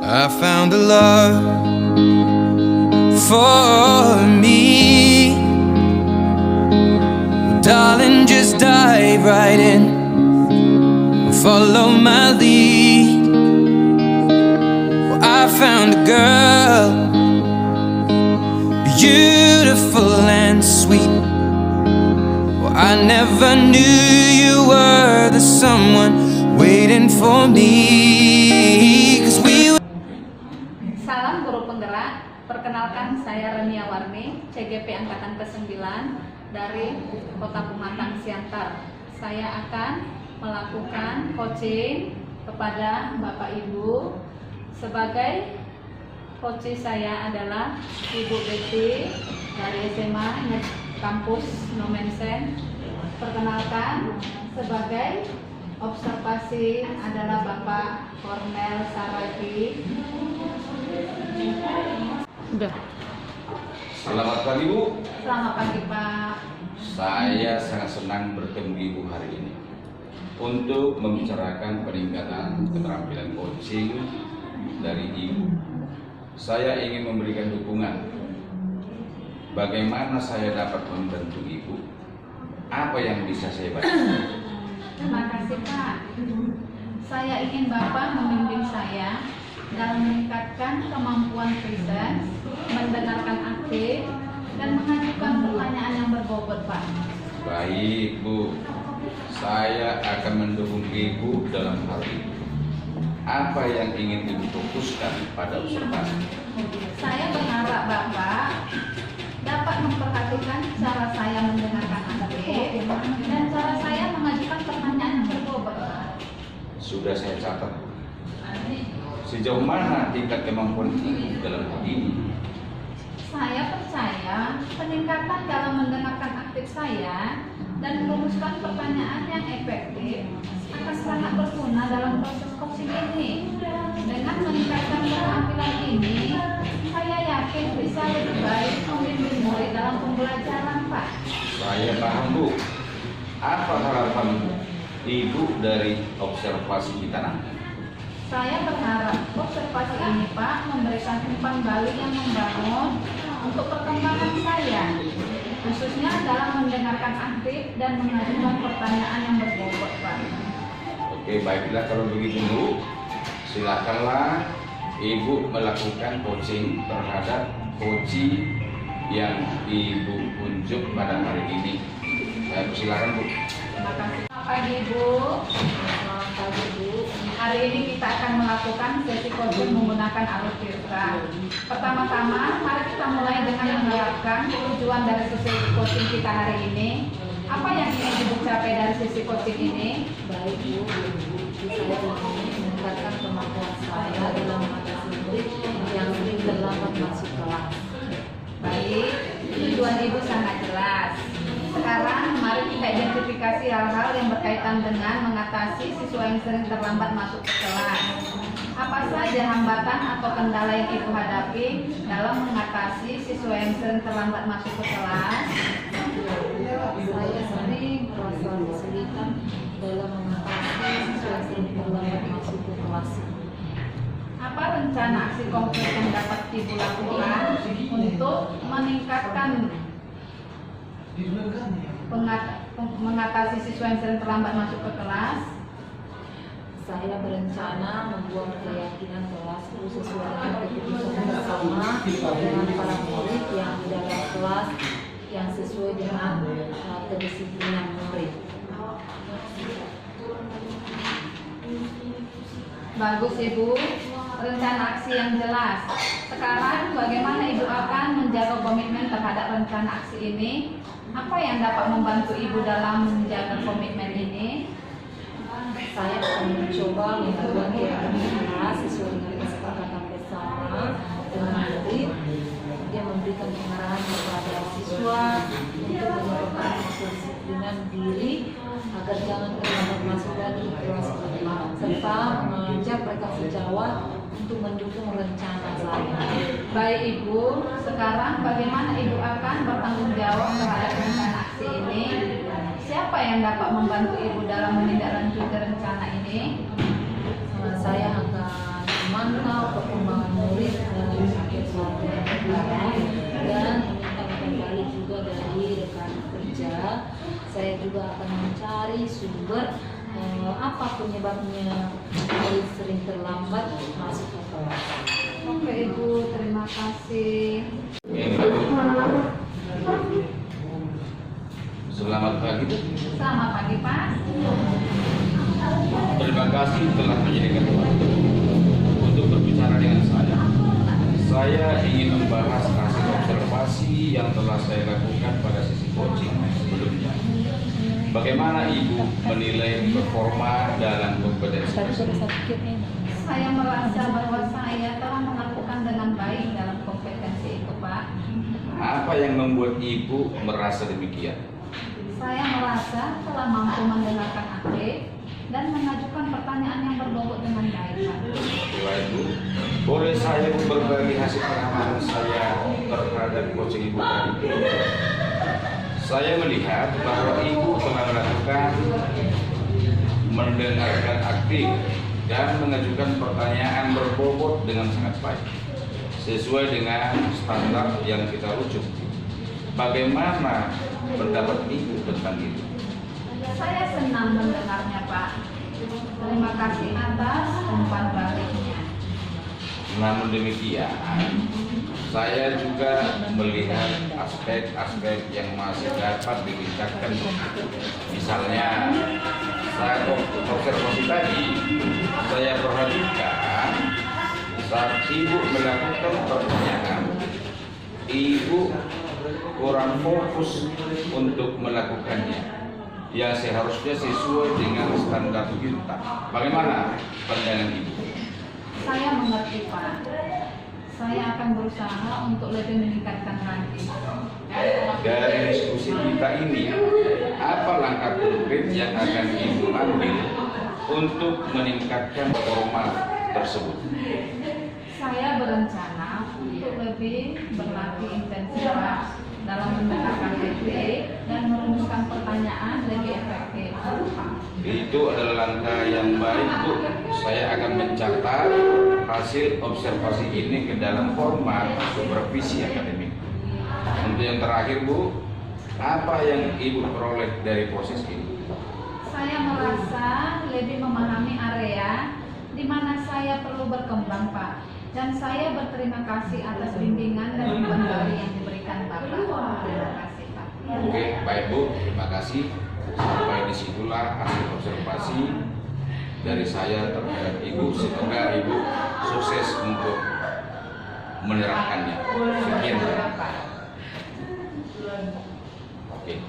I found a love for me. Darling, just dive right in, follow my lead. Well, I found a girl, beautiful and sweet. Well, I never knew you were the someone waiting for me. 'Cause we Salam guru penggerak, perkenalkan saya Renia Warni, CGP Angkatan ke-9 dari Kota Pematang Siantar. Saya akan melakukan coaching kepada Bapak Ibu. Sebagai coach saya adalah Ibu Betty dari SMA Kampus Nomensen. Perkenalkan, sebagai observasi adalah Bapak Kornel Saragi. Udah. Selamat pagi Bu. Selamat pagi Pak. Saya sangat senang bertemu Ibu hari ini untuk membicarakan peningkatan keterampilan coaching dari Ibu. Saya ingin memberikan dukungan. Bagaimana saya dapat membantu Ibu? Apa yang bisa saya bantu? Terima kasih Pak. Saya ingin Bapak membimbing saya dalam meningkatkan kemampuan presence, mendengarkan aktif, dan mengajukan pertanyaan yang berbobot Pak. Baik Bu, saya akan mendukung Ibu dalam hal itu. Apa yang ingin Ibu fokuskan pada observasi? Saya berharap Bapak dapat memperhatikan cara saya mendengarkan aktif dan cara saya mengajukan pertanyaan yang berbobot Pak. Sudah saya catat. Sejauh mana tingkat kemampuan Ibu dalam hal ini? Saya percaya peningkatan dalam mendengarkan aktif saya dan merumuskan pertanyaan yang efektif akan sangat berguna dalam proses coaching ini. Dengan meningkatkan keterampilan ini, saya yakin bisa lebih baik membimbing murid dalam pembelajaran, Pak. Saya paham Bu. Apa harapan Ibu dari observasi kita nanti? Saya berharap observasi ini Pak memberikan umpan balik yang membangun untuk perkembangan saya, khususnya dalam mendengarkan aktif dan mengajukan pertanyaan yang berbobot Pak. Oke, baiklah kalau begitu Bu. Silakanlah Ibu melakukan coaching terhadap coaching yang Ibu unjuk pada hari ini. Saya persilakan Bu. Terima kasih. Selamat pagi Bu. Selamat pagi Bu. Hari ini kita akan melakukan sesi coaching menggunakan alur virtual. Pertama-tama, mari kita mulai dengan menerapkan tujuan dari sesi coaching kita hari ini. Apa yang ingin Ibu capai dari sesi coaching ini? Baik Bu, saya ingin meningkatkan kemampuan saya dalam mengatasi murid yang sering terlambat masuk kelas. Baik, tujuan Ibu sangat jelas. Sekarang mari kita identifikasi hal-hal yang berkaitan dengan mengatasi siswa yang sering terlambat masuk ke kelas. Apa saja hambatan atau kendala yang Ibu hadapi dalam mengatasi siswa yang sering terlambat masuk ke kelas? Saya sering merasa kesulitan dalam mengatasi siswa yang sering terlambat masuk ke kelas. Apa rencana aksi konkret yang dapat Ibu lakukan untuk meningkatkan mengatasi siswa yang sering terlambat masuk ke kelas? Saya berencana membuat keyakinan kelasku sesuai dengan keputusan bersama dengan para murid yang di dalam kelas yang sesuai dengan kedisiplinan murid. Bagus Ibu, rencana aksi yang jelas. Sekarang bagaimana Ibu akan menjaga komitmen terhadap rencana aksi ini? Apa yang dapat membantu Ibu dalam menjaga komitmen ini? Saya akan mencoba membuat keyakinan kelas sesuai dengan kesepakatan bersama dengan murid. Dia memberikan pengarahan kepada siswa untuk menyebabkan kedisiplinan diri agar jangan terlambat masuk lagi ke kelas kedua, serta mengajak mereka sejawat untuk mendukung rencana saya. Baik Ibu, sekarang bagaimana Ibu akan bertanggung jawab terhadap rencana aksi ini? Siapa yang dapat membantu Ibu dalam menindaklanjuti rencana ini? Saya akan memantau perkembangan bekerja, saya juga akan mencari sumber apa penyebabnya murid sering terlambat masuk ke kelas. Oke Ibu, terima kasih. Selamat pagi. Selamat pagi Pak. Terima kasih telah menyediakan waktu untuk berbicara dengan saya. Saya ingin membahas hasil observasi yang telah saya lakukan pada sesi coaching sebelumnya. Bagaimana Ibu menilai performa dalam kompetensi? Saya merasa bahwa saya telah melakukan dengan baik dalam kompetensi itu Pak. Apa yang membuat Ibu merasa demikian? Saya merasa telah mampu mendengarkan aktif dan mengajukan pertanyaan yang berbobot dengan baik Pak. Bapak Ibu, boleh saya berbagi hasil pengamatan saya terhadap coaching Ibu tadi? Saya melihat bahwa Ibu telah melakukan mendengarkan aktif dan mengajukan pertanyaan berbobot dengan sangat baik, sesuai dengan standar yang kita rujuk. Bagaimana pendapat Ibu tentang itu? Saya senang mendengarnya Pak. Terima kasih atas umpan baliknya. Namun demikian, saya juga melihat aspek-aspek yang masih dapat ditingkatkan. Misalnya, saat observasi tadi, saya perhatikan saat Ibu melakukan pertanyaan, Ibu kurang fokus untuk melakukannya yang seharusnya sesuai dengan standar kita. Bagaimana pandangan Ibu? Saya mengerti Pak. Saya akan berusaha untuk lebih meningkatkan lagi. Dari diskusi kita ini, apa langkah konkret yang akan Ibu ambil untuk meningkatkan performa tersebut? Saya berencana untuk lebih berlatih intensif Pak, dalam mendengarkan kritik dan merumuskan pertanyaan lebih efektif. Itu adalah langkah yang baik, Bu. Saya akan mencatat hasil observasi ini ke dalam format supervisi akademik. Untuk yang terakhir, Bu, apa yang Ibu peroleh dari proses ini? Saya merasa lebih memahami area di mana saya perlu berkembang Pak. Dan saya berterima kasih atas bimbingan dan umpan yang diberikan Bapak. Terima kasih Pak. Oke, baik Bu, terima kasih. Sampai disitulah hasil observasi dari saya terhadap Ibu. Semoga Ibu sukses untuk menerapkannya. Sekian. Pak. Oke.